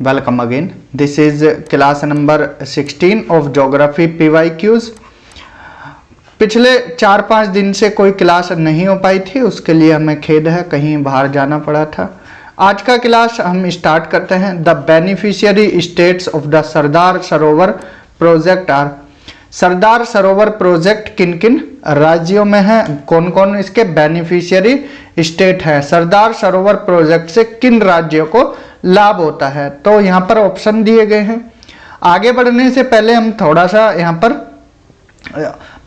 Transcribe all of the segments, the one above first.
Welcome again. This is class number 16 of Geography PYQs. पिछले 4-5 दिन से कोई क्लास नहीं हो पाई थी, उसके लिए हमें खेद है, कहीं बाहर जाना पड़ा था। आज का क्लास हम स्टार्ट करते हैं। The beneficiary states of the Sardar Sarovar project are. Sardar Sarovar project किन किन राज्यों में है, कौन कौन इसके बेनिफिशियरी स्टेट है, सरदार सरोवर प्रोजेक्ट से किन राज्यों को लाभ होता है। तो यहाँ पर ऑप्शन दिए गए हैं। आगे बढ़ने से पहले हम थोड़ा सा यहाँ पर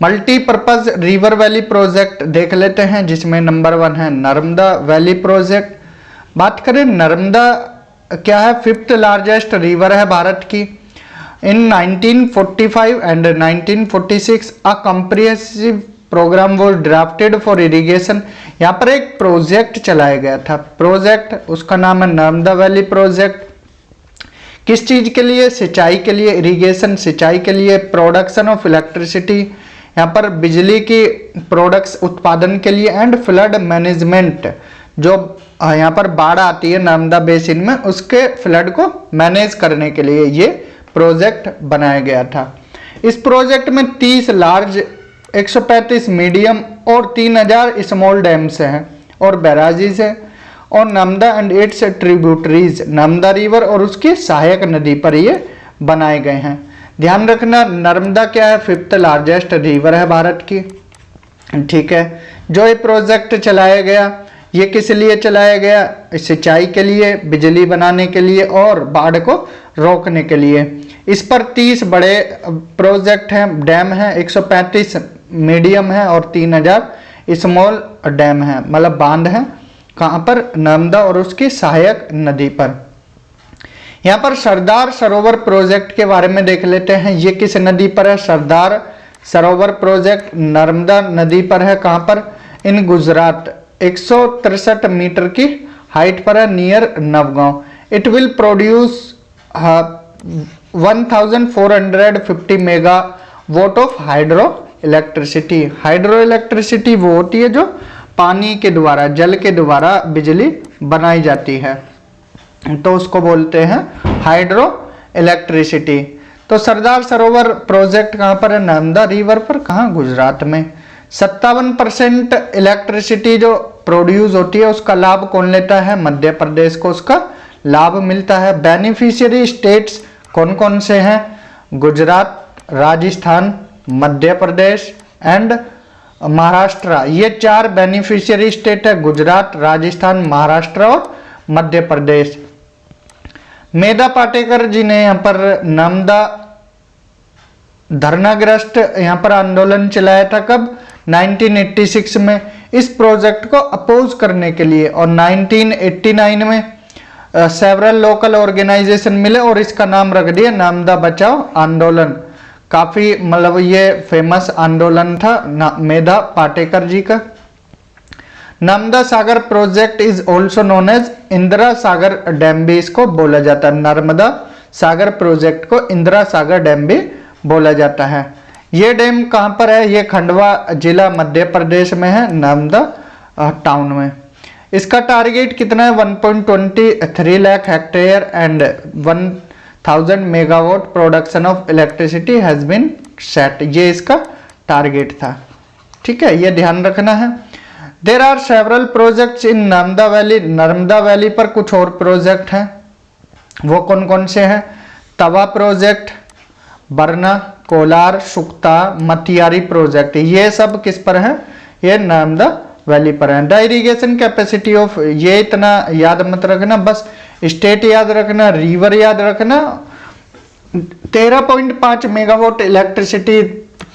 मल्टीपर्पज रिवर वैली प्रोजेक्ट देख लेते हैं, जिसमें नंबर 1 है नर्मदा वैली प्रोजेक्ट। बात करें नर्मदा क्या है, 5th लार्जेस्ट रिवर है भारत की। In 1945 and 1946 a comprehensive programme was drafted for irrigation. यहाँ पर एक प्रोजेक्ट चलाया गया था, प्रोजेक्ट उसका नाम है नर्मदा वैली प्रोजेक्ट। किस चीज के लिए? सिंचाई के लिए, इरिगेशन सिंचाई के लिए, प्रोडक्शन ऑफ इलेक्ट्रिसिटी यहाँ पर बिजली की प्रोडक्ट्स उत्पादन के लिए, एंड फ्लड मैनेजमेंट जो यहाँ पर बाढ़ आती है नर्मदा बेसिन में, उसके फ्लड को मैनेज करने के लिए ये प्रोजेक्ट बनाया गया था। इस प्रोजेक्ट में 30 लार्ज, 135 मीडियम और 3000 स्मॉल डैम्स हैं और बैराजेस हैं, और Narmada and it's tributaries, Narmada river और उसकी सहायक नदी पर ये बनाए गए हैं। ध्यान रखना नर्मदा क्या है, 5th लार्जेस्ट रिवर है भारत की। ठीक है, जो ये प्रोजेक्ट चलाया गया ये किस लिए चलाया गया? सिंचाई के लिए, बिजली बनाने के लिए और बाढ़ को रोकने के लिए। इस पर 30 बड़े प्रोजेक्ट हैं, डैम हैं, 135 मीडियम है और 3000 स्मॉल डैम है, मतलब बांध हैं। कहाँ पर? नर्मदा और उसकी सहायक नदी पर। यहाँ पर सरदार सरोवर प्रोजेक्ट के बारे में देख लेते हैं। ये किस नदी पर है? सरदार सरोवर प्रोजेक्ट नर्मदा नदी पर है। कहाँ पर? इन गुजरात, 163 मीटर की हाइट पर है, near Navgaon. It will produce 1450 megawatt of hydro electricity. Hydro electricity वो होती है जो पानी के द्वारा, जल के द्वारा बिजली बनाई जाती है, तो उसको बोलते हैं हाइड्रो इलेक्ट्रिसिटी। तो सरदार सरोवर प्रोजेक्ट कहाँ पर है? नर्मदा रिवर पर। कहाँ? गुजरात में। 57% इलेक्ट्रिसिटी जो प्रोड्यूस होती है उसका लाभ कौन लेता है? मध्य प्रदेश को उसका लाभ मिलता है। बेनिफिशियरी स्टेट्स कौन कौन से हैं? गुजरात, राजस्थान, मध्य प्रदेश एंड महाराष्ट्र। ये 4 बेनिफिशियरी स्टेट है, गुजरात, राजस्थान, महाराष्ट्र और मध्य प्रदेश। मेधा पाटेकर जी ने यहाँ पर नर्मदा धरनाग्रस्त यहाँ पर आंदोलन चलाया था। कब? 1986 में इस प्रोजेक्ट को अपोज करने के लिए, और 1989 में सेवरल लोकल ऑर्गेनाइजेशन मिले और इसका नाम रख दिया नर्मदा बचाओ आंदोलन। काफी मतलब ये फेमस आंदोलन था मेधा पाटेकर जी का। Narmada Sagar project is also known as Indira Sagar dam भी इसको बोला जाता है। नर्मदा सागर प्रोजेक्ट को इंदिरा सागर डैम भी बोला जाता है। ये डैम कहाँ पर है? ये खंडवा जिला मध्य प्रदेश में है, नर्मदा टाउन में। इसका टारगेट कितना है? 1.23 lakh hectare and 1000 megawatt production of electricity has been set. ये इसका टारगेट था। ठीक है, ये ध्यान रखना है। There are several projects in Narmada valley. Narmada valley पर कुछ और प्रोजेक्ट हैं, वो कौन कौन से हैं? तवा प्रोजेक्ट, बरना, कोलार, सुक्ता, मतियारी प्रोजेक्ट। ये सब किस पर है? ये नर्मदा वैली पर है। द इरिगेशन कैपेसिटी ऑफ, ये इतना याद मत रखना, बस स्टेट याद रखना, रिवर याद रखना। 13.5 मेगावाट इलेक्ट्रिसिटी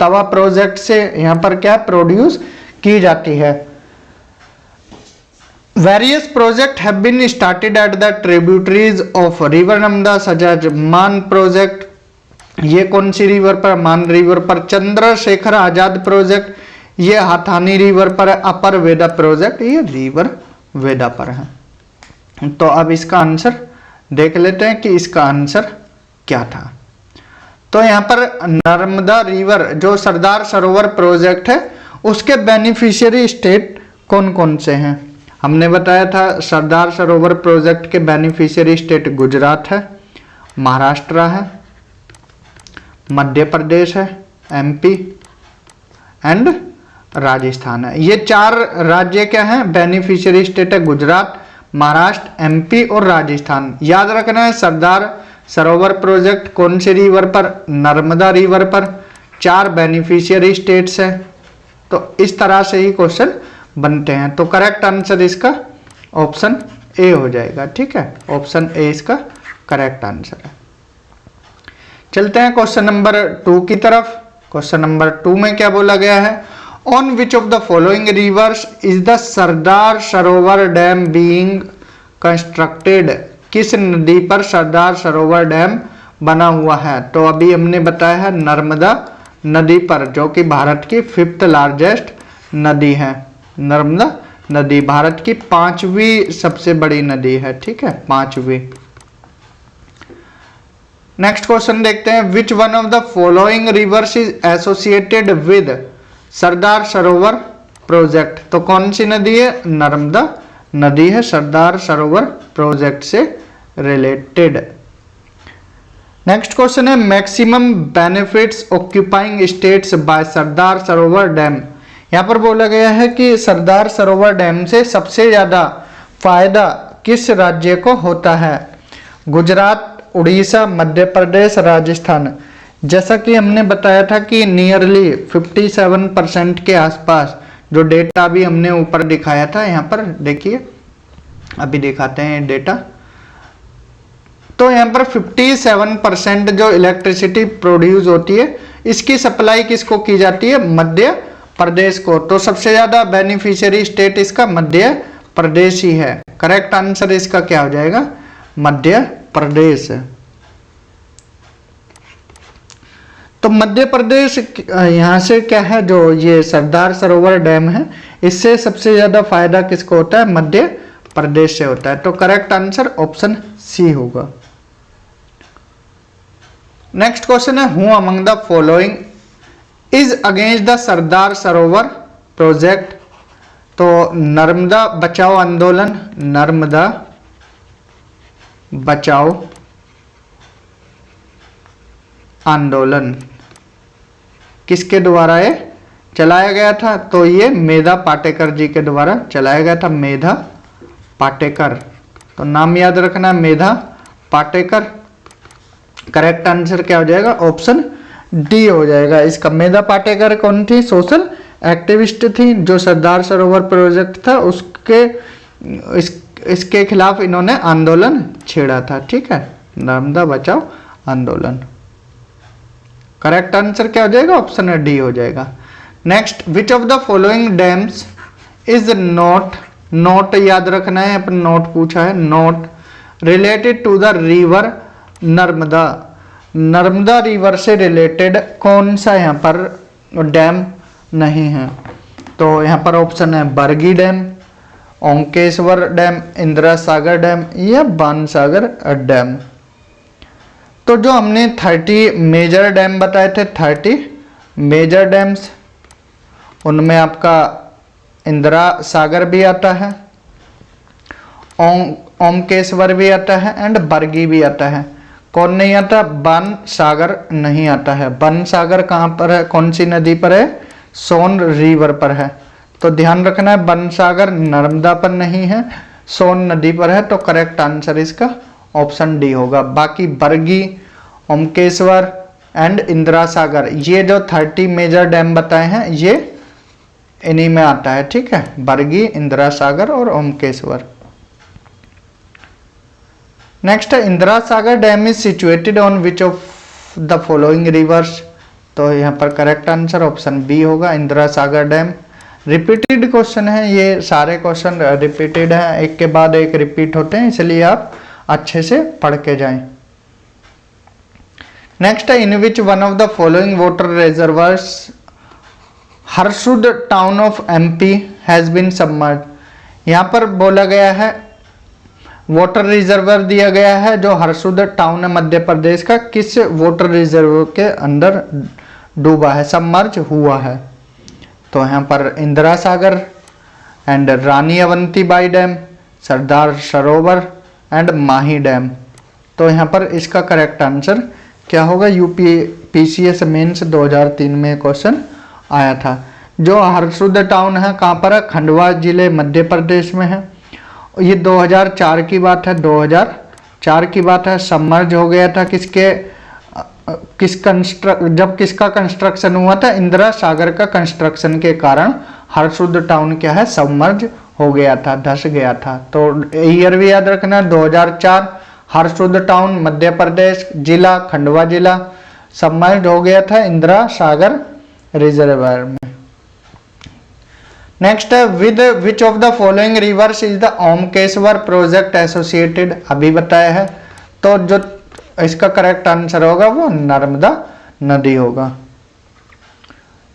तवा प्रोजेक्ट से यहाँ पर क्या प्रोड्यूस की जाती है। Various project have been started at the tributaries of river Narmada such as Maan project. ये कौन सी रिवर पर? मान रिवर पर। चंद्रशेखर आजाद प्रोजेक्ट ये हाथानी रिवर पर है। अपर वेदा प्रोजेक्ट ये रिवर वेदा पर है। तो अब इसका आंसर देख लेते हैं कि इसका आंसर क्या था। तो यहाँ पर नर्मदा रिवर जो सरदार सरोवर प्रोजेक्ट है उसके बेनिफिशियरी स्टेट कौन कौन से हैं? हमने बताया था सरदार सरोवर प्रोजेक्ट के बेनिफिशियरी स्टेट गुजरात है, महाराष्ट्र है, मध्य प्रदेश है, एमपी एंड राजस्थान है। ये 4 राज्य क्या हैं, बेनिफिशियरी स्टेट है, गुजरात, महाराष्ट्र, एमपी और राजस्थान। याद रखना है सरदार सरोवर प्रोजेक्ट कौन सी रिवर पर, नर्मदा रिवर पर। 4 बेनिफिशियरी स्टेट्स है, तो इस तरह से ही क्वेश्चन बनते हैं। तो करेक्ट आंसर इसका ऑप्शन ए हो जाएगा, ठीक है, ऑप्शन ए इसका करेक्ट आंसर है। चलते हैं क्वेश्चन नंबर 2 की तरफ। क्वेश्चन नंबर 2 में क्या बोला गया है, on which of the following rivers is the Sardar Sarovar dam being constructed. किस नदी पर सरदार सरोवर डैम बना हुआ है। तो अभी हमने बताया है नर्मदा नदी पर, जो कि भारत की 5th लार्जेस्ट नदी है। नर्मदा नदी भारत की 5वीं सबसे बड़ी नदी है, ठीक है, 5वीं। नेक्स्ट क्वेश्चन देखते हैं, which one of the following rivers is associated with Sardar Sarovar project. तो कौन सी नदी है, नर्मदा नदी है सरदार सरोवर प्रोजेक्ट से रिलेटेड। नेक्स्ट क्वेश्चन है, maximum benefits occupying states by Sardar Sarovar dam. यहाँ पर बोला गया है कि सरदार सरोवर डैम से सबसे ज्यादा फायदा किस राज्य को होता है। गुजरात, उड़ीसा, मध्य प्रदेश, राजस्थान। जैसा कि हमने बताया था कि नियरली 57% के आसपास, जो डेटा भी हमने ऊपर दिखाया था, यहाँ पर देखिए अभी दिखाते हैं डेटा। तो यहाँ पर 57% जो इलेक्ट्रिसिटी प्रोड्यूस होती है, इसकी सप्लाई किसको की जाती है, मध्य प्रदेश को। तो सबसे ज्यादा बेनिफिशियरी स्टेट इसका मध्य प्रदेश ही है। करेक्ट आंसर इसका क्या हो जाएगा, मध्य प्रदेश। तो मध्य प्रदेश यहाँ से क्या है, जो ये सरदार सरोवर डैम है, इससे सबसे ज्यादा फायदा किसको होता है, मध्य प्रदेश से होता है। तो करेक्ट आंसर ऑप्शन सी होगा। नेक्स्ट क्वेश्चन है, who among the following is against the Sardar Sarovar project. तो नर्मदा बचाओ आंदोलन, नर्मदा बचाओ आंदोलन किसके द्वारा ये चलाया गया था। तो ये मेधा पाटेकर जी के द्वारा चलाया गया था, मेधा पाटेकर। तो नाम याद रखना, मेधा पाटेकर। करेक्ट आंसर क्या हो जाएगा, ऑप्शन डी हो जाएगा इसका। मेधा पाटेकर कौन थी, सोशल एक्टिविस्ट थी, जो सरदार सरोवर प्रोजेक्ट था उसके इसके खिलाफ इन्होंने आंदोलन छेड़ा था, ठीक है, नर्मदा बचाओ आंदोलन। करेक्ट आंसर क्या हो जाएगा, ऑप्शन डी हो जाएगा। Next, which of the following dams is not, not याद रखना है, अपन नोट पूछा है, not related to the river Narmada. Narmada river से रिलेटेड कौन सा यहाँ पर डैम नहीं है। तो यहाँ पर ऑप्शन है Bargi dam, ओंकेश्वर dam, Indira Sagar dam या बाणसागर डैम। तो जो हमने 30 मेजर डैम बताए थे, 30 मेजर डैम्स, उनमें आपका इंदिरा सागर भी आता है, ओमकेश्वर भी आता है एंड बरगी भी आता है। कौन नहीं आता, बन सागर नहीं आता है। बन सागर कहाँ पर है, कौन सी नदी पर है, सोन रिवर पर है। तो ध्यान रखना है, बन सागर नर्मदा पर नहीं है, सोन नदी पर है। तो करेक्ट आंसर इसका ऑप्शन डी होगा। बाकी बरगी, ओमकेश्वर एंड इंदिरा सागर, ये जो 30 मेजर डैम बताए हैं, ये इन्हीं में आता है, ठीक है, बरगी, इंदिरा सागर और ओमकेश्वर। नेक्स्ट है, Indira Sagar dam is situated on which of the following rivers. तो यहाँ पर करेक्ट आंसर ऑप्शन बी होगा, Indira Sagar dam. Repeated question है, ये सारे क्वेश्चन रिपीटेड हैं, एक के बाद एक रिपीट होते हैं, इसलिए आप अच्छे से पढ़ के जाएं। नेक्स्ट है, in which one of the following water reservoirs Harsud town of MP has been submerge. यहाँ पर बोला गया है, वाटर रिजर्वर दिया गया है जो हरसुद टाउन है मध्य प्रदेश का, किस वाटर रिजर्वर के अंदर डूबा है, सबमर्ज हुआ है। तो यहाँ पर Indira Sagar and Rani Avantibai dam, Sardar Sarovar and Mahi dam. तो यहाँ पर इसका करेक्ट आंसर क्या होगा? यूपीपीसीएस मेंस 2003 में क्वेश्चन आया था। जो हरसुद टाउन है कहाँ पर है? खंडवा जिले मध्य प्रदेश में है। ये 2004 की बात है, 2004 की बात है। सबमर्ज हो गया था जब किसका कंस्ट्रक्शन हुआ था? इंदिरा सागर का कंस्ट्रक्शन के कारण हरसुद टाउन क्या है? सबमर्ज हो गया था, धंस गया था। तो ईयर भी याद रखना, 2004, हरसुद टाउन मध्य प्रदेश, जिला खंडवा जिला, सबमर्ज हो गया था इंदिरा सागर रिजर्वायर में। नेक्स्ट है, with which of the following rivers is the Omkareshwar project associated? अभी बताया है, तो जो इसका करेक्ट आंसर होगा वो नर्मदा नदी होगा।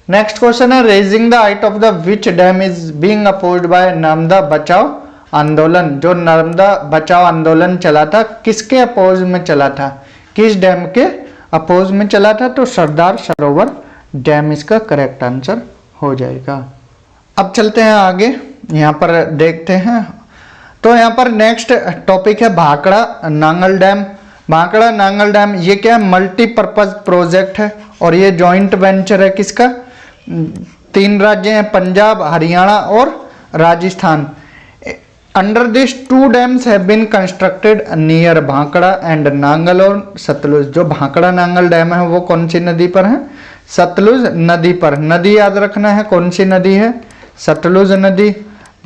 नेक्स्ट क्वेश्चन है, raising the height of the which dam is being opposed by Narmada Bachao Andolan? जो नर्मदा बचाओ आंदोलन चला था किसके अपोज में चला था? किस डैम के अपोज में चला था? तो सरदार सरोवर डैम इसका करेक्ट आंसर हो जाएगा। अब चलते हैं आगे, यहाँ पर देखते हैं। तो यहाँ पर नेक्स्ट टॉपिक है भाखड़ा नांगल डैम। भाखड़ा नांगल डैम ये क्या है? मल्टीपर्पज प्रोजेक्ट है और ये जॉइंट वेंचर है किसका? 3 राज्य हैं, पंजाब, हरियाणा और Rajasthan. Under this 2 dams have been constructed near Bhakra and Nangal और सतलुज। जो भाखड़ा नांगल डैम है वो कौन सी नदी पर है? सतलुज नदी पर। नदी याद रखना है, कौन सी नदी है? सतलुज नदी।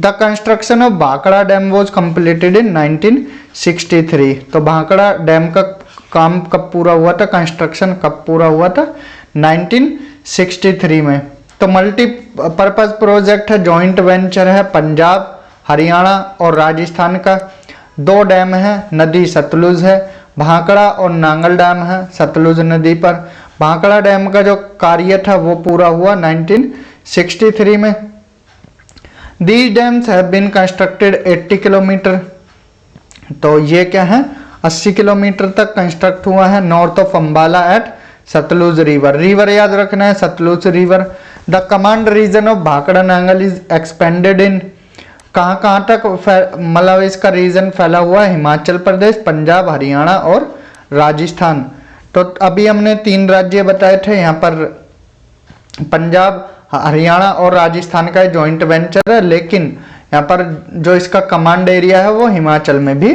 The construction of Bhakra dam was completed in 1963। तो भाखड़ा डैम का काम कब पूरा हुआ था? कंस्ट्रक्शन कब पूरा हुआ था? 1963 में। तो मल्टीपर्पज प्रोजेक्ट है, जॉइंट वेंचर है, पंजाब, हरियाणा और राजस्थान का। 2 डैम है, नदी सतलुज है, भाखड़ा और नांगल डैम है सतलुज नदी पर। भाखड़ा डैम का जो कार्य था वो पूरा हुआ 1963 में। These dams have been constructed 80 kilometre. तो ये क्या है? 80 किलोमीटर तक कंस्ट्रक्ट हुआ है north of Ambala at Sutlej river. River याद रखना है, Sutlej river. The command region of Bhakra Nangal is expanded in, कहाँ तक मतलब इसका रीजन फैला हुआ है? हिमाचल प्रदेश, पंजाब, हरियाणा और राजस्थान। तो अभी हमने 3 राज्य बताए थे, यहाँ पर पंजाब, हरियाणा और राजस्थान का जॉइंट वेंचर है, लेकिन यहाँ पर जो इसका कमांड एरिया है वो हिमाचल में भी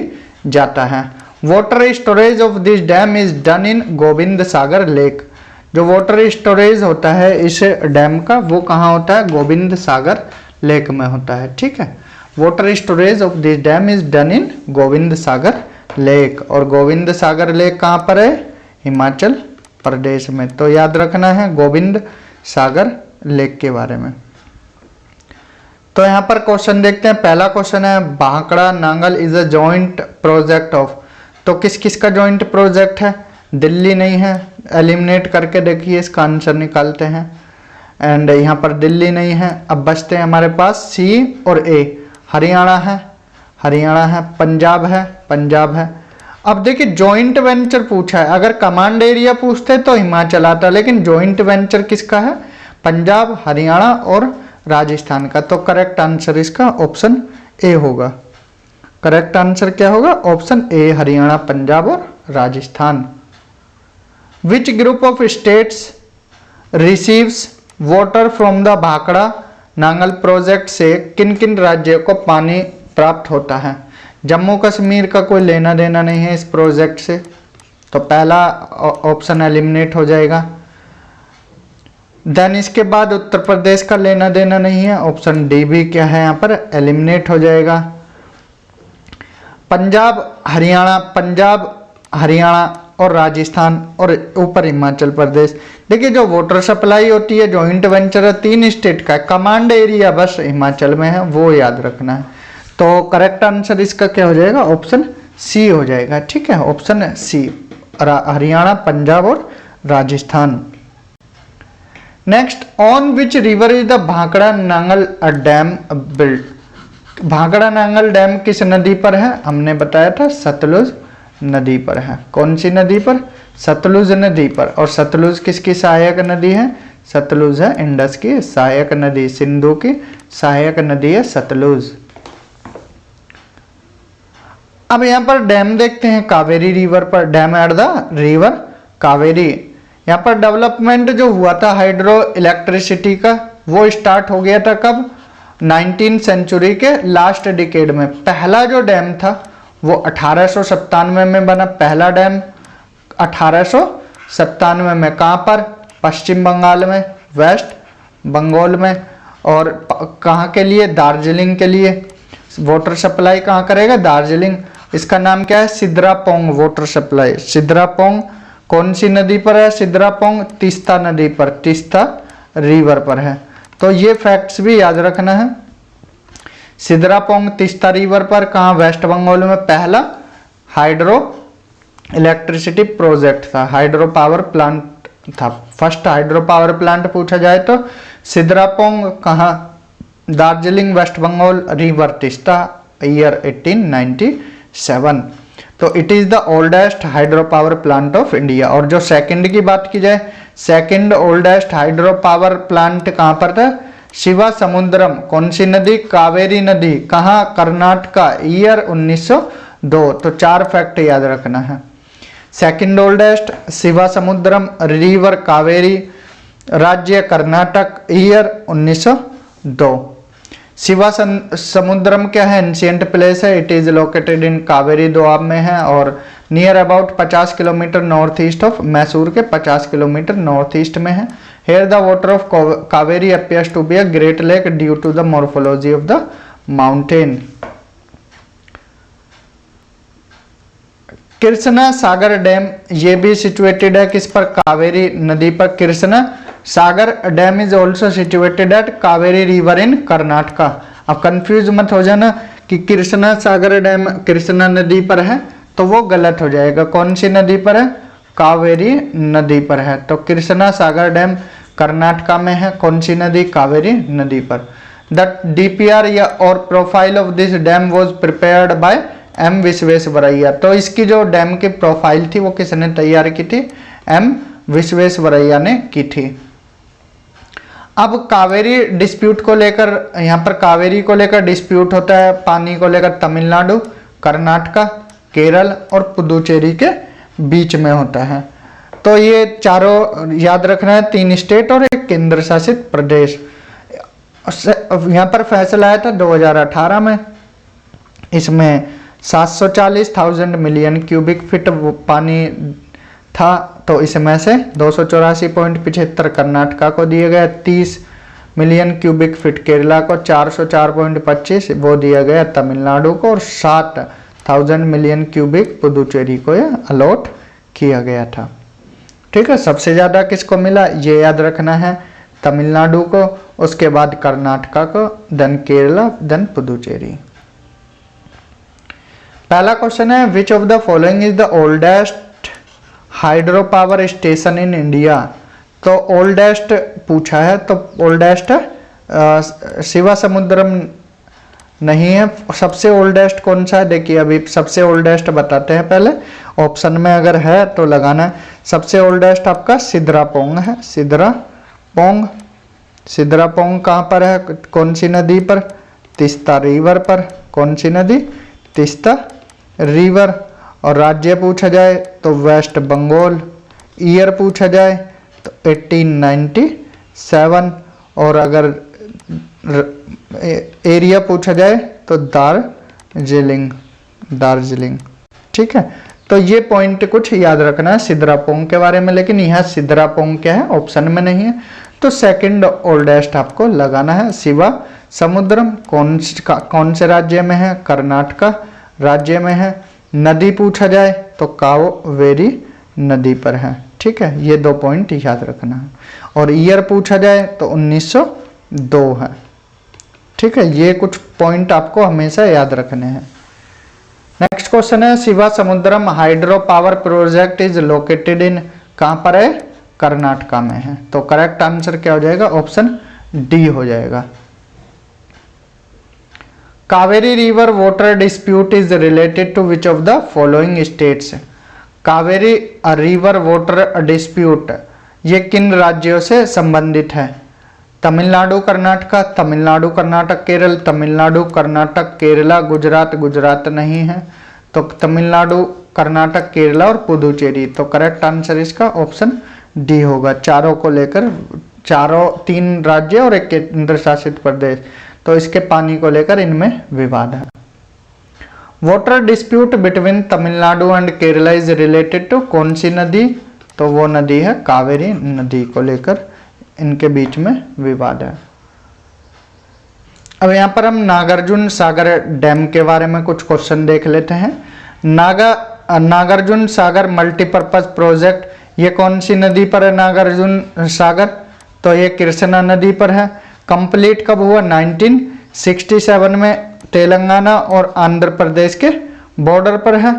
जाता है। Water storage of this dam is done in Govind Sagar lake. जो वाटर स्टोरेज होता है इस डैम का वो कहाँ होता है? गोविंद सागर लेक में होता है। ठीक है, water storage of this dam is done in Govind Sagar lake. और गोविंद सागर लेक कहाँ पर है? हिमाचल प्रदेश में। तो याद रखना है गोविंद सागर लेक के बारे में। तो यहाँ पर क्वेश्चन देखते हैं। पहला क्वेश्चन है, Bhakra Nangal is a joint project of. तो किस किस का जॉइंट प्रोजेक्ट है? दिल्ली नहीं है, एलिमिनेट करके देखिए, इसका आंसर निकालते हैं। एंड यहाँ पर दिल्ली नहीं है। अब बचते हैं हमारे पास सी और ए। हरियाणा है, हरियाणा है, पंजाब है, पंजाब है। अब देखिए जॉइंट वेंचर पूछा है, अगर कमांड एरिया पूछते तो हिमाचल आता, लेकिन जॉइंट वेंचर किसका है? पंजाब, हरियाणा और राजस्थान का। तो करेक्ट आंसर इसका ऑप्शन ए होगा। करेक्ट आंसर क्या होगा? ऑप्शन ए, हरियाणा, पंजाब और Rajasthan. Which group of states receives water from the Bhakra Nangal project? से किन किन राज्यों को पानी प्राप्त होता है? जम्मू कश्मीर का कोई लेना देना नहीं है इस प्रोजेक्ट से, तो पहला ऑप्शन एलिमिनेट हो जाएगा। देन इसके बाद उत्तर प्रदेश का लेना देना नहीं है, ऑप्शन डी भी क्या है यहाँ पर? एलिमिनेट हो जाएगा। पंजाब, हरियाणा और राजस्थान और ऊपर हिमाचल प्रदेश। देखिए जो वाटर सप्लाई होती है जॉइंट वेंचर 3 स्टेट का, कमांड एरिया बस हिमाचल में है, वो याद रखना है। तो करेक्ट आंसर इसका क्या हो जाएगा? ऑप्शन सी हो जाएगा। ठीक है, ऑप्शन सी, हरियाणा, पंजाब और Rajasthan. Next, on which river is the Bhakra Nangal dam built? Bhakra Nangal dam किस नदी पर है? हमने बताया था सतलुज नदी पर है। कौन सी नदी पर? सतलुज नदी पर। और सतलुज किसकी सहायक नदी है? सतलुज है इंडस की सहायक नदी, सिंधु की सहायक नदी है सतलुज। अब यहाँ पर डैम देखते हैं कावेरी रिवर पर, dam at the river Kaveri. यहाँ पर डेवलपमेंट जो हुआ था हाइड्रो इलेक्ट्रिसिटी का वो स्टार्ट हो गया था कब, 19th सेंचुरी के लास्ट डिकेड में। पहला जो डैम था वो 1897 में बना, पहला डैम 1897 में। कहाँ पर, पश्चिम बंगाल में, वेस्ट बंगाल में। और कहाँ के लिए, दार्जिलिंग के लिए। वाटर सप्लाई कहाँ करेगा, दार्जिलिंग। इसका नाम क्या है, सिद्रापोंग वाटर सप्लाई। सिद्रापोंग कौन सी नदी पर है, सिद्रापोंग तीस्ता नदी पर, तीस्ता रिवर पर है। तो ये फैक्ट्स भी याद रखना है। सिद्रापोंग तीस्ता रिवर पर कहाँ, वेस्ट बंगाल में पहला हाइड्रो इलेक्ट्रिसिटी प्रोजेक्ट था, हाइड्रो पावर प्लांट था। फर्स्ट हाइड्रो पावर प्लांट पूछा जाए तो सिद्रापोंग कहाँ, Darjeeling, West Bengal, river Teesta, year 1897। तो it is the oldest hydro power plant of India. और जो सेकंड की बात की जाए, second oldest hydro power plant कहाँ पर था, शिवा समुद्रम। कौन सी नदी, कावेरी नदी। कहाँ, कर्नाटका, ईयर 1902। तो 4 फैक्ट याद रखना है। Second oldest Shiva Samudram, river Kaveri, राज्य कर्नाटक, ईयर 1902। शिवा समुद्रम क्या है, एंशियंट प्लेस है। It is located in Kaveri दोआब में है और near about 50 kilometre north east of Mysore के 50 किलोमीटर नॉर्थ ईस्ट में है। Here the water of Kaveri appears to be a great lake due to the morphology of the mountain. Krishna Sagar dam ये भी situated है किस पर, कावेरी नदी पर। Krishna Sagar dam is also situated at Kaveri river in Karnataka. अब कंफ्यूज मत हो जाना कि कृष्णा सागर डैम कृष्णा नदी पर है, तो वो गलत हो जाएगा। कौन सी नदी पर है, कावेरी नदी पर है। तो कृष्णा सागर डैम कर्नाटका में है। कौन सी नदी, कावेरी नदी पर। द डीपीआर या और profile of this dam was prepared by M Visvesvaraya. तो इसकी जो डैम की प्रोफाइल थी वो किसने तैयार की थी, एम विश्वेश्वरैया ने की थी। अब कावेरी डिस्प्यूट को लेकर, यहाँ पर कावेरी को लेकर डिस्प्यूट होता है, पानी को लेकर तमिलनाडु, कर्नाटका, केरल और पुदुचेरी के बीच में होता है। तो ये चारों याद रखना है, 3 स्टेट और 1 केंद्र शासित प्रदेश। यहाँ पर फैसला आया था 2018 में। इसमें 740,000 मिलियन क्यूबिक फीट पानी था। तो इसमें से 284.75 कर्नाटका को दिया गया, 30 मिलियन क्यूबिक फीट केरला को, 404.25 वो दिया गया तमिलनाडु को और 60,000 मिलियन क्यूबिक पुदुचेरी को यह अलॉट किया गया था। ठीक है, सबसे ज़्यादा किसको मिला ये याद रखना है, तमिलनाडु को, उसके बाद कर्नाटका को, देन केरला, देन पुदुचेरी। पहला क्वेश्चन है विच of the following is the oldest hydro power station in India. तो ओल्डेस्ट पूछा है, तो ओल्डेस्ट शिवा समुद्रम नहीं है। सबसे ओल्डेस्ट कौन सा है, देखिए अभी सबसे ओल्डेस्ट बताते हैं। पहले ऑप्शन में अगर है तो लगाना है। सबसे ओल्डेस्ट आपका सिद्रापोंग है, सिद्रापोंग। सिद्रापोंग कहाँ पर है, कौन सी नदी पर, तीस्ता रिवर पर। कौन सी नदी, तीस्ता रिवर। और राज्य पूछा जाए तो वेस्ट बंगाल। ईयर पूछा जाए तो 1897। और अगर एरिया पूछा जाए तो दार्जिलिंग, दार्जिलिंग। ठीक है, तो ये पॉइंट कुछ याद रखना है सिद्रापोंग के बारे में। लेकिन यहाँ सिद्रापोंग क्या है, ऑप्शन में नहीं है। तो सेकंड ओल्डेस्ट आपको लगाना है। शिवा समुद्रम कौन से राज्य में है, कर्नाटका राज्य में है। नदी पूछा जाए तो कावेरी नदी पर है। ठीक है, ये 2 पॉइंट याद रखना है। और ईयर पूछा जाए तो 1902 है। ठीक है, ये कुछ पॉइंट आपको हमेशा याद रखने हैं। नेक्स्ट क्वेश्चन है Shiva Samudram hydro power project is located in, कहाँ पर है, कर्नाटका में है। तो करेक्ट आंसर क्या हो जाएगा, ऑप्शन डी हो जाएगा। Kaveri river water dispute is related to which of the following states. Kaveri river water dispute ये किन राज्यों से संबंधित है, तमिलनाडु कर्नाटका, तमिलनाडु कर्नाटक केरल, तमिलनाडु कर्नाटक केरला, गुजरात, गुजरात नहीं है, तो तमिलनाडु, कर्नाटक, केरला और पुदुचेरी। तो करेक्ट आंसर इसका ऑप्शन डी होगा। चारों को लेकर, चारों 3 राज्य और एक केंद्र शासित प्रदेश, तो इसके पानी को लेकर इनमें विवाद है। Water dispute between Tamil Nadu and Kerala is related to कौन सी नदी? तो वो नदी है कावेरी नदी को लेकर इनके बीच में विवाद है। अब यहाँ पर हम नागार्जुन सागर डैम के बारे में कुछ क्वेश्चन देख लेते हैं। नागार्जुन सागर मल्टीपर्पज प्रोजेक्ट, ये कौन सी नदी पर है नागार्जुन सागर? तो ये कृष्णा नदी पर है। कंप्लीट कब हुआ? 1967 में। तेलंगाना और आंध्र प्रदेश के बॉर्डर पर है।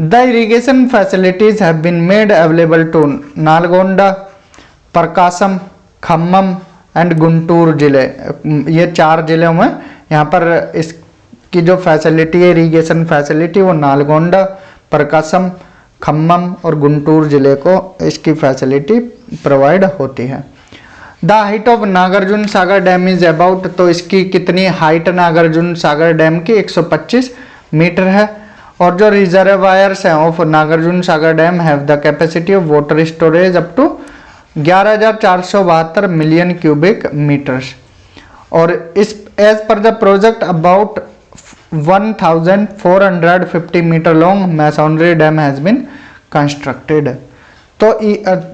The irrigation facilities have been made available to Nalgonda, Prakasam, Khammam and Guntur जिले। ये 4 जिलों में यहाँ पर इसकी जो फैसिलिटी है, इरिगेशन फैसिलिटी, वो नालगोंडा, प्रकाशम, खम्मम और गुंटूर जिले को इसकी फैसिलिटी प्रोवाइड होती है। The height of Nagarjuna Sagar dam is about, तो इसकी कितनी हाइट नागार्जुन सागर डैम की? 125 मीटर है। और जो रिजर्वायर्स हैं of Nagarjuna Sagar dam have the capacity of water storage up to 11,472 million cubic metres. और इस एज पर the project about 1,450 metre long masonry dam has been constructed. तो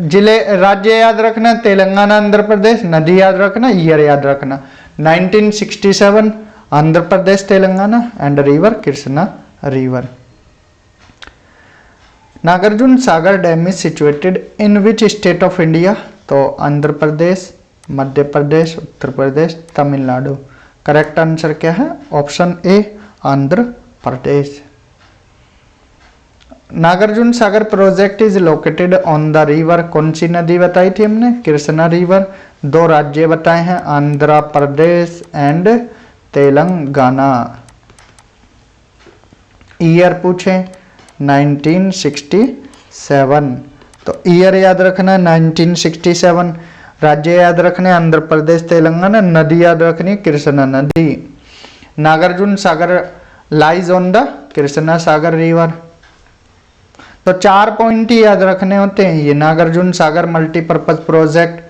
जिले, राज्य याद रखना तेलंगाना, आंध्र प्रदेश, नदी याद रखना, ईयर याद रखना 1967 Andhra Pradesh Telangana and river Krishna river. Nagarjuna Sagar dam is situated in which state of India? तो आंध्र प्रदेश, मध्य प्रदेश, उत्तर प्रदेश, तमिलनाडु। करेक्ट आंसर क्या है? Option A Andhra Pradesh. Nagarjuna Sagar project is located on the river, कौन सी नदी बताई थी हमने? कृष्णा रिवर। 2 राज्य बताए हैं, आंध्र प्रदेश एंड तेलंगाना। ईयर पूछे 1967, तो ईयर याद रखना 1967। राज्य याद रखने आंध्र प्रदेश तेलंगाना, नदी याद रखनी कृष्णा नदी। Nagarjuna Sagar lies on the Krishna Sagar river. तो 4 पॉइंट ही याद रखने होते हैं। ये नागार्जुन सागर मल्टीपर्पज प्रोजेक्ट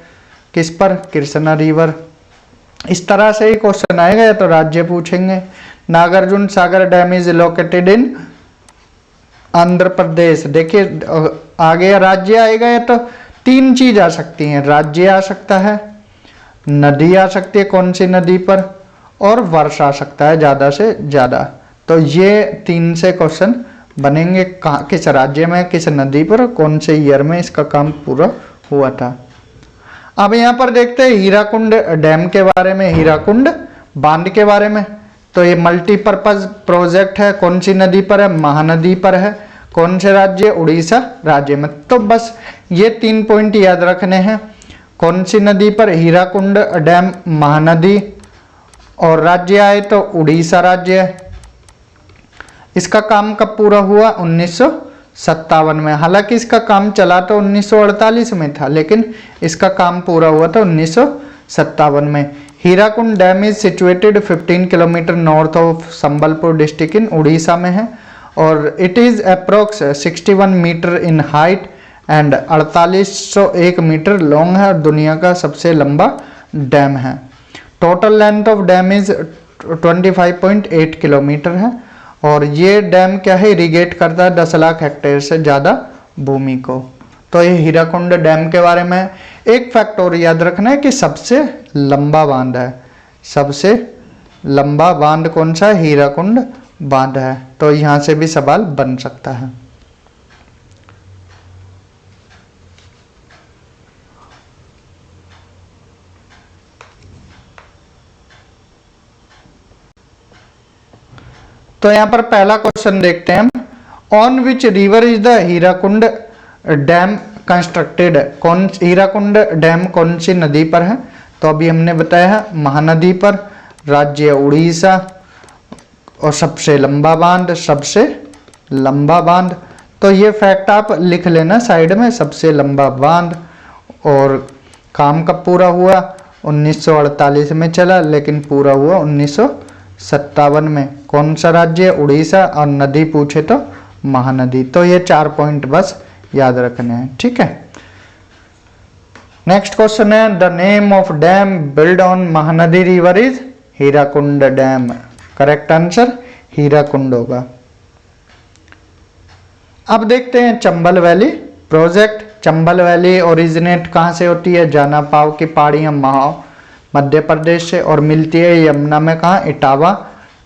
किस पर? कृष्णा रिवर। इस तरह से ही क्वेश्चन आएगा, या तो राज्य पूछेंगे। Nagarjuna Sagar dam is located in Andhra Pradesh. देखिए आगे राज्य आएगा, या तो 3 चीज आ सकती हैं, राज्य आ सकता है, नदी आ सकती है कौन सी नदी पर, और वर्ष आ सकता है ज्यादा से ज्यादा। तो ये 3 से क्वेश्चन बनेंगे, कहाँ, किस राज्य में, किस नदी पर, कौन से ईयर में इसका काम पूरा हुआ था। अब यहाँ पर देखते हैं हीराकुंड डैम के बारे में, हीराकुंड बांध के बारे में। तो ये मल्टीपर्पज प्रोजेक्ट है, कौन सी नदी पर है? महानदी पर है। कौन से राज्य? उड़ीसा राज्य में। तो बस ये 3 पॉइंट याद रखने हैं। कौन सी नदी पर? हीराकुंड डैम, महानदी, और राज्य आए तो उड़ीसा राज्य है। इसका काम कब पूरा हुआ? 1957 में। हालांकि इसका काम चला तो 1948 में था, लेकिन इसका काम पूरा हुआ था 1957 में। Hirakud dam is situated 15 kilometre north of Sambalpur district in Orissa में है, और it is approx 61 metre in height and 4801 metre long है, और दुनिया का सबसे लंबा डैम है। Total length of dam is 25.8 kilometre है, और ये डैम क्या है? इरिगेट करता है 10 लाख हेक्टेयर से ज़्यादा भूमि को। तो ये हीराकुंड डैम के बारे में एक फैक्ट और याद रखना है कि सबसे लंबा बांध है। सबसे लंबा बांध कौन सा है? हीराकुंड बांध है। तो यहाँ से भी सवाल बन सकता है। तो यहाँ पर पहला क्वेश्चन देखते हैं हम। On which river is the Hirakud dam constructed? कौन हीराकुंड डैम कौन सी नदी पर है? तो अभी हमने बताया है महानदी पर, राज्य उड़ीसा, और सबसे लंबा बांध, सबसे लंबा बांध। तो ये फैक्ट आप लिख लेना साइड में, सबसे लंबा बांध। और काम कब पूरा हुआ? 1948 में चला, लेकिन पूरा हुआ 1957 में। कौन सा राज्य? उड़ीसा। और नदी पूछे तो महानदी। तो ये 4 पॉइंट बस याद रखने हैं, ठीक है। नेक्स्ट क्वेश्चन है, the name of dam build on Mahanadi river is Hirakud dam. Correct answer Hirakud होगा। अब देखते हैं Chambal valley project. Chambal valley originate कहाँ से होती है? जाना पाव की पहाड़ियाँ महाव मध्य प्रदेश से, और मिलती है यमुना में कहाँ? इटावा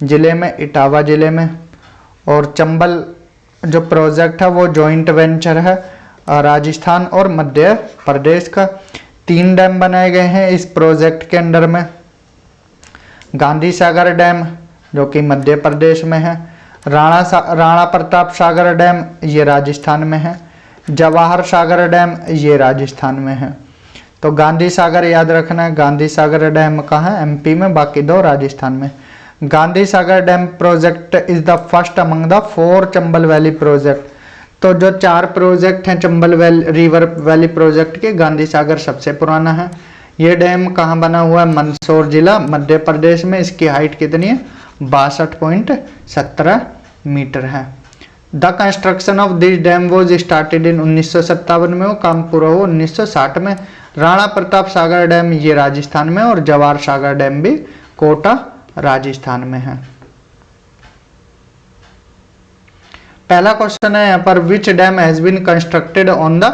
जिले में, इटावा जिले में। और चंबल जो प्रोजेक्ट है वो जॉइंट वेंचर है राजस्थान और मध्य प्रदेश का। 3 डैम बनाए गए हैं इस प्रोजेक्ट के अंडर में। गांधी सागर डैम जो कि मध्य प्रदेश में है, राणा प्रताप सागर डैम ये राजस्थान में है, जवाहर सागर डैम ये राजस्थान में है। तो गांधी सागर याद रखना है, गांधी सागर डैम कहाँ है? एमपी में, बाकी 2 राजस्थान में। Gandhi Sagar dam project is the first among the 4 Chambal valley project. तो जो 4 प्रोजेक्ट हैं चंबल रिवर वैली प्रोजेक्ट के, गांधी सागर सबसे पुराना है। ये डैम कहाँ बना हुआ है? मंदसौर जिला मध्य प्रदेश में। इसकी हाइट कितनी है? 62.17 मीटर है। The construction of this dam was started in 1957 में, वो काम पूरा हुआ 1960 में। राणा प्रताप सागर डैम ये राजस्थान में, और जवाहर सागर डैम भी कोटा राजस्थान में है। पहला क्वेश्चन है यहाँ पर, which dam has been constructed on the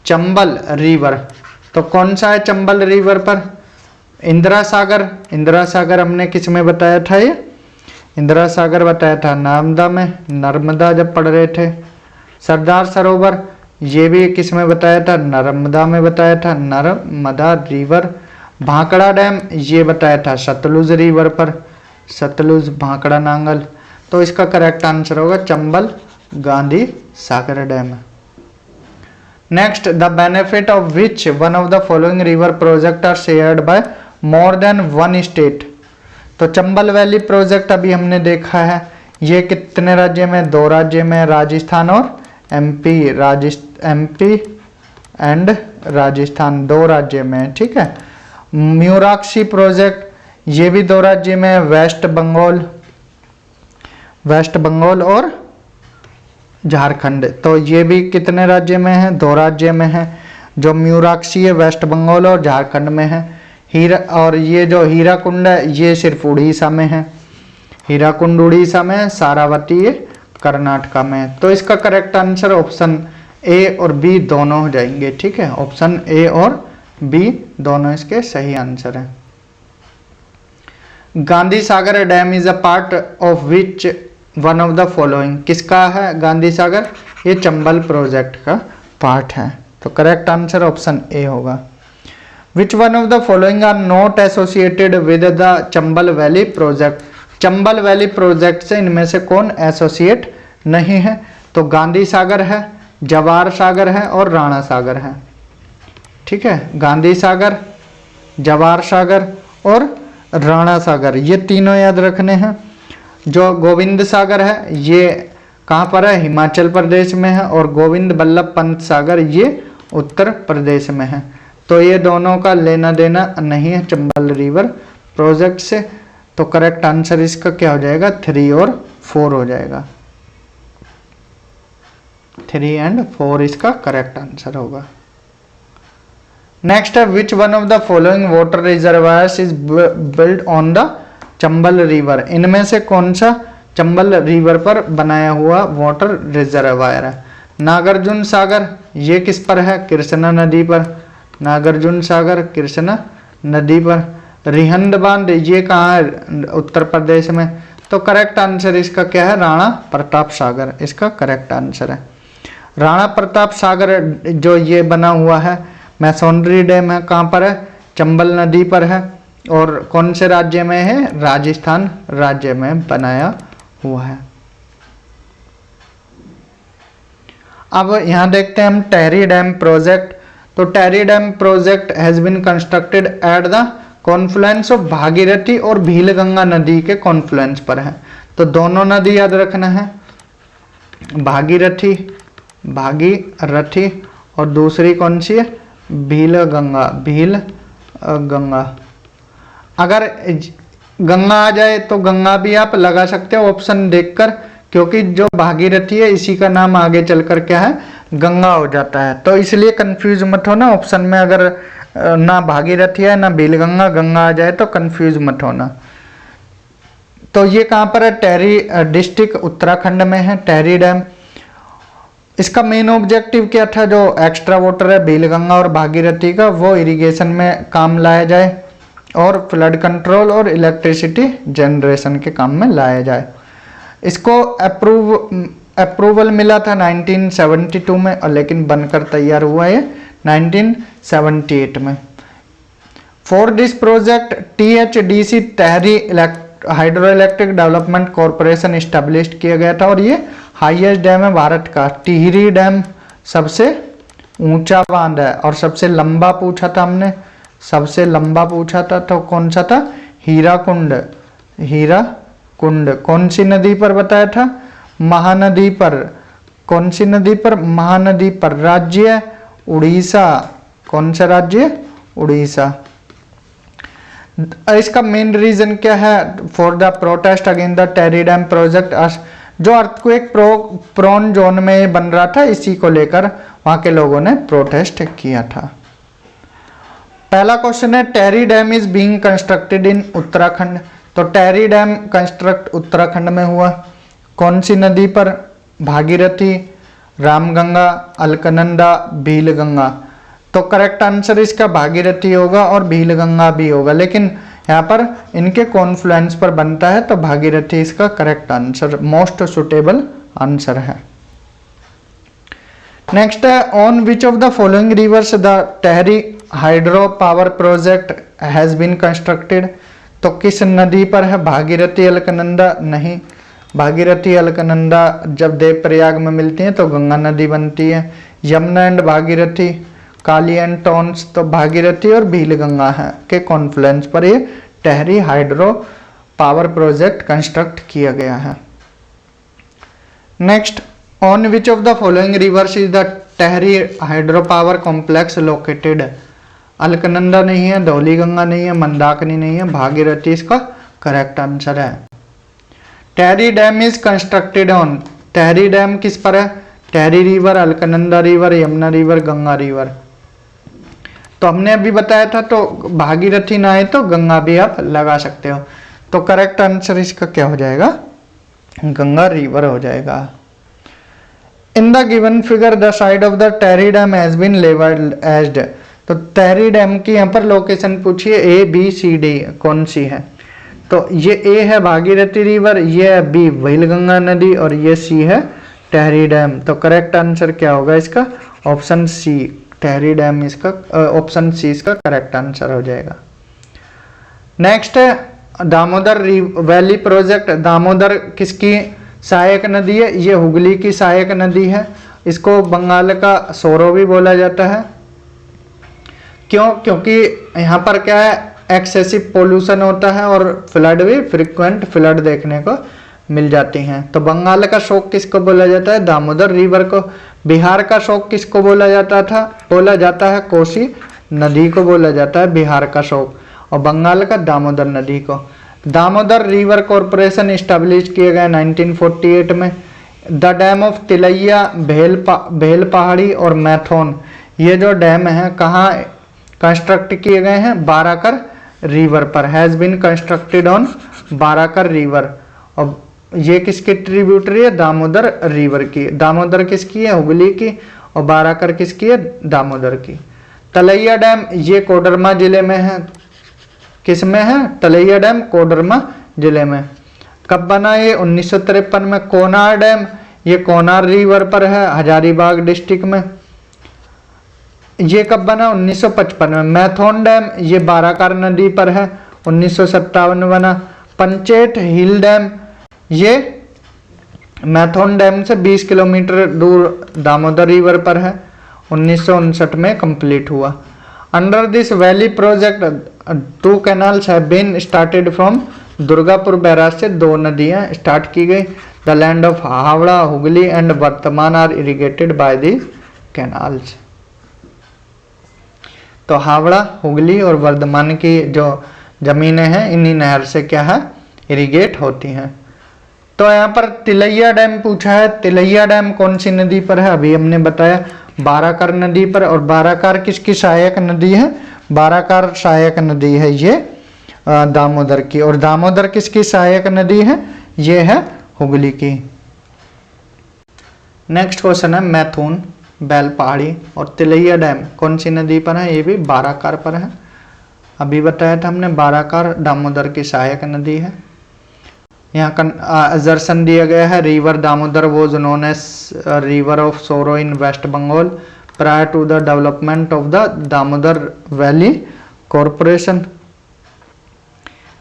Chambal river. तो कौन सा है चंबल रिवर पर? इंदिरा सागर। इंदिरा सागर हमने किस में बताया था? ये इंदिरा सागर बताया था नर्मदा में, नर्मदा जब पढ़ रहे थे। सरदार सरोवर ये भी किस में बताया था? नर्मदा में बताया था, नर्मदा रिवर। भांकड़ा डैम ये बताया था सतलुज रिवर पर, सतलुज भांकड़ा नांगल। तो इसका करेक्ट आंसर होगा Chambal Gandhi Sagar dam. Next, the benefit of which one of the following river project are shared by more than 1 state. तो चंबल वैली प्रोजेक्ट अभी हमने देखा है, ये कितने राज्य में? 2 राज्य में, राजस्थान और एमपी। एमपी एंड राजस्थान 2 राज्य में, ठीक है। म्यूराक्षी प्रोजेक्ट ये भी 2 राज्य में, वेस्ट बंगाल और झारखंड। तो ये भी कितने राज्य में है? 2 राज्य में है। जो म्यूराक्षी है वेस्ट बंगाल और झारखंड में है। और ये जो हीराकुंड है ये सिर्फ उड़ीसा में है। हीराकुंड उड़ीसा में है, सारावती ये कर्नाटका में है। तो इसका करेक्ट आंसर ऑप्शन ए और बी दोनों हो जाएंगे, ठीक है। ऑप्शन ए और बी दोनों इसके सही आंसर हैं। Gandhi Sagar dam is a part of which one of the following. किसका है गांधी सागर? ये चंबल प्रोजेक्ट का पार्ट है। तो करेक्ट आंसर ऑप्शन ए होगा। Which one of the following are not associated with the Chambal valley project. Chambal valley project से इनमें से कौन एसोसिएट नहीं है? तो गांधी सागर है, जवाहर सागर है और राणा सागर है, ठीक है। गांधी सागर, जवाहर सागर और राणा सागर ये तीनों याद रखने हैं। जो गोविंद सागर है ये कहाँ पर है? हिमाचल प्रदेश में है। और गोविंद बल्लभ पंत सागर ये उत्तर प्रदेश में है। तो ये दोनों का लेना देना नहीं है चंबल रिवर प्रोजेक्ट से। तो करेक्ट आंसर इसका क्या हो जाएगा? 3 और 4 हो जाएगा। 3 और 4 इसका करेक्ट आंसर होगा। नेक्स्ट है, विच one of the following water reservoirs is build on the Chambal river. इनमें से कौन सा चंबल रिवर पर बनाया हुआ वाटर रिजर्वायर है? नागार्जुन सागर ये किस पर है? कृष्णा नदी पर। नागार्जुन सागर कृष्णा नदी पर। रिहंद बांध ये कहाँ है? उत्तर प्रदेश में। तो करेक्ट आंसर इसका क्या है? राणा प्रताप सागर इसका करेक्ट आंसर है। राणा प्रताप सागर जो ये बना हुआ है मैसोनरी डैम है, कहाँ पर है? चंबल नदी पर है। और कौन से राज्य में है? राजस्थान राज्य में बनाया हुआ है। अब यहाँ देखते हैं हम टेहरी डैम प्रोजेक्ट। तो Tehri dam project has been constructed at the confluence of Bhagirathi और भीलगंगा नदी के कॉन्फ्लुएंस पर है। तो दोनों नदी याद रखना है, भागीरथी और दूसरी कौन सी है? भीलगंगा। अगर गंगा आ जाए तो गंगा भी आप लगा सकते हो ऑप्शन देखकर, क्योंकि जो भागीरथी है इसी का नाम आगे चलकर क्या है, गंगा हो जाता है। तो इसलिए कंफ्यूज मत होना, ऑप्शन में अगर ना भागीरथी है ना बेलगंगा, गंगा आ जाए तो कंफ्यूज मत होना। तो ये कहाँ पर है, टेहरी डिस्ट्रिक्ट उत्तराखंड में है टेहरी डैम। इसका मेन ऑब्जेक्टिव क्या था, जो एक्स्ट्रा वाटर है बेलगंगा और भागीरथी का वो इरिगेशन में काम लाया जाए और फ्लड कंट्रोल और इलेक्ट्रिसिटी जनरेशन के काम में लाया जाए। इसको अप्रूवल मिला था 1972 में, और लेकिन बनकर तैयार हुआ है 1978 में। For this project THDC Tehri hydro electric development corporation establish किया गया था, और ये हाईएस्ट डैम है भारत का। टिहरी डैम सबसे ऊंचा बांध है, और सबसे लंबा पूछा था हमने, सबसे लंबा पूछा था तो कौन सा था, हीराकुंड। हीराकुंड कौन सी नदी पर बताया था, महानदी पर। कौन सी नदी पर, महानदी पर। राज्य उड़ीसा, कौन सा राज्य, उड़ीसा। इसका मेन रीजन क्या है, for the protest against the Tehri dam project, जो अर्थक्वेक प्रोन जोन में बन रहा था, इसी को लेकर वहां के लोगों ने प्रोटेस्ट किया था। पहला क्वेश्चन है, Tehri dam is being constructed in Uttarakhand. तो टेहरी डैम कंस्ट्रक्ट उत्तराखंड में हुआ। कौन सी नदी पर, भागीरथी, रामगंगा, अलकनंदा, भीलगंगा। तो करेक्ट आंसर इसका भागीरथी होगा और भीलगंगा भी होगा, लेकिन यहाँ पर इनके कॉन्फ्लुएंस पर बनता है, तो भागीरथी इसका correct answer, most suitable answer है। नेक्स्ट है, on which of the following rivers the Tehri hydro power project has been constructed. तो किस नदी पर है, भागीरथी, अलकनंदा नहीं। भागीरथी अलकनंदा जब देवप्रयाग में मिलती हैं तो गंगा नदी बनती है। यमुना एंड भागीरथी, काली एंड टोन्स, तो भागीरथी और भीलगंगा है के कॉन्फ्लुएंस पर ये Tehri hydro power project construct किया गया है। Next, on which of the following rivers is the Tehri hydro power complex located. Alaknanda नहीं है, धौलीगंगा नहीं है, मंदाकिनी नहीं है, भागीरथी इसका करेक्ट आंसर है। Tehri dam is constructed on, Tehri dam किस पर है, Tehri river, Alaknanda river, Yamuna river, Ganga river. तो हमने अभी बताया था, तो भागीरथी ना है तो गंगा भी आप लगा सकते हो। तो करेक्ट आंसर इसका क्या हो जाएगा, गंगा रिवर हो जाएगा। In the given figure the side of the Tehri dam has been levelled as. तो टेहरी डैम की यहाँ पर लोकेशन पूछिए ABCD कौन सी है। तो ये A है भागीरथी रिवर, ये है B भीलगंगा नदी, और ये C है टेहरी डैम। तो करेक्ट आंसर क्या होगा इसका, ऑप्शन C, टेहरी डैम इसका, ऑप्शन C इसका करेक्ट आंसर हो जाएगा। नेक्स्ट है, दामोदर वैली प्रोजेक्ट। दामोदर किसकी सहायक नदी है, ये हुगली की सहायक नदी है। इसको बंगाल का सोरो भी बोला जाता है। क्यों, क्योंकि यहाँ पर क्या है, एक्सेसिव पोल्यूशन होता है और फ्लड भी, फ्रिक्वेंट फ्लड देखने को मिल जाती हैं। तो बंगाल का शोक किसको बोला जाता है, दामोदर रिवर को। बिहार का शोक किसको बोला जाता है, कोसी नदी को बोला जाता है बिहार का शोक, और बंगाल का दामोदर नदी को। दामोदर रिवर कॉरपोरेशन इस्टेब्लिश किया गया 1948 में। द डैम ऑफ तिलैया, भेल पहाड़ी और मैथोन, ये जो डैम है कहाँ कंस्ट्रक्ट किए गए हैं, बाराकर रिवर पर। Has been constructed on Barakar river. और ये किसकी ट्रिब्यूटरी है, दामोदर रिवर की। दामोदर किसकी है, हुगली की, और बाराकर किसकी है, दामोदर की। तलैया डैम ये कोडरमा जिले में है। किस में है, तलैया डैम कोडरमा जिले में। कब बना ये, 1953 में। कोनार डैम ये कोनार रिवर पर है, हजारीबाग डिस्ट्रिक्ट में। ये कब बना, 1955 में। मैथोन डैम ये बाराकर नदी पर है, 1957 में बना। पंचेट हिल डैम ये मैथोन डैम से 20 किलोमीटर दूर दामोदर रिवर पर है, 1959 में कंप्लीट हुआ। Under this valley project 2 canals have been started from Durgapur barrage से 2 नदियां स्टार्ट की गई। The land of Howrah, Hooghly and Bardhaman are irrigated by the canals. तो हावड़ा, हुगली और वर्धमान की जो ज़मीनें हैं इन्हीं नहर से क्या है, इरिगेट होती हैं। तो यहाँ पर तिलैया डैम पूछा है। तिलैया डैम कौन सी नदी पर है, अभी हमने बताया बाराकर नदी पर। और बाराकर किसकी सहायक नदी है, बाराकर सहायक नदी है ये दामोदर की। और दामोदर किसकी सहायक नदी है, ये है हुगली की। नेक्स्ट क्वेश्चन है मैथुन, बैल पहाड़ी और तिलैया डैम कौन सी नदी पर है, ये भी बाराकर पर है। अभी बताया था हमने बाराकर दामोदर की सहायक नदी है। यहाँ का असर्शन दिया गया है, river Damodar was known as river of sorrow in west Bengal prior to the development of the Damodar valley corporation.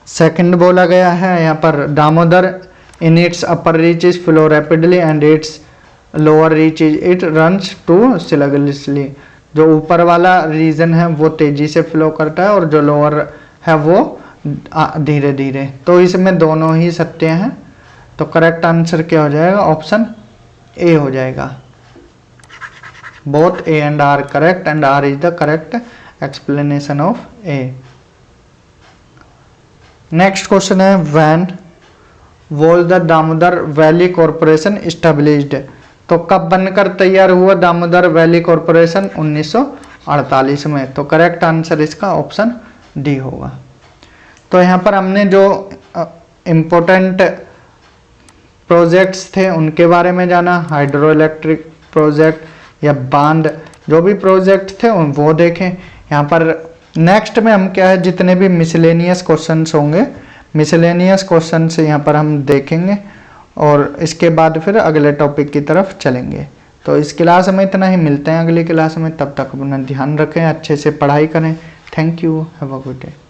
Second बोला गया है यहाँ पर Damodar in its upper reaches flow rapidly and its lower reaches it runs to sluggishly. जो ऊपर वाला reason है वो तेजी से फ्लो करता है और जो लोअर है वो धीरे धीरे। तो इसमें दोनों ही सत्य हैं। तो करेक्ट आंसर क्या हो जाएगा, ऑप्शन ए हो जाएगा। Both A and R correct and R is the correct explanation of A. Next question है when was the Damodar valley corporation established. तो कब बनकर तैयार हुआ दामोदर वैली कॉरपोरेशन, 1948 में। तो करेक्ट आंसर इसका ऑप्शन डी होगा। तो यहाँ पर हमने जो इम्पोर्टेंट प्रोजेक्ट्स थे उनके बारे में जाना, हाइड्रो इलेक्ट्रिक प्रोजेक्ट या बांध जो भी प्रोजेक्ट थे वो देखें। यहाँ पर नेक्स्ट में हम क्या है, जितने भी मिसलेनियस क्वेश्चंस होंगे, मिसलेनियस क्वेश्चंस यहाँ पर हम देखेंगे और इसके बाद फिर अगले टॉपिक की तरफ चलेंगे। तो इस क्लास में इतना ही, मिलते हैं अगली क्लास में। तब तक अपना ध्यान रखें, अच्छे से पढ़ाई करें। Thank you, have a good day.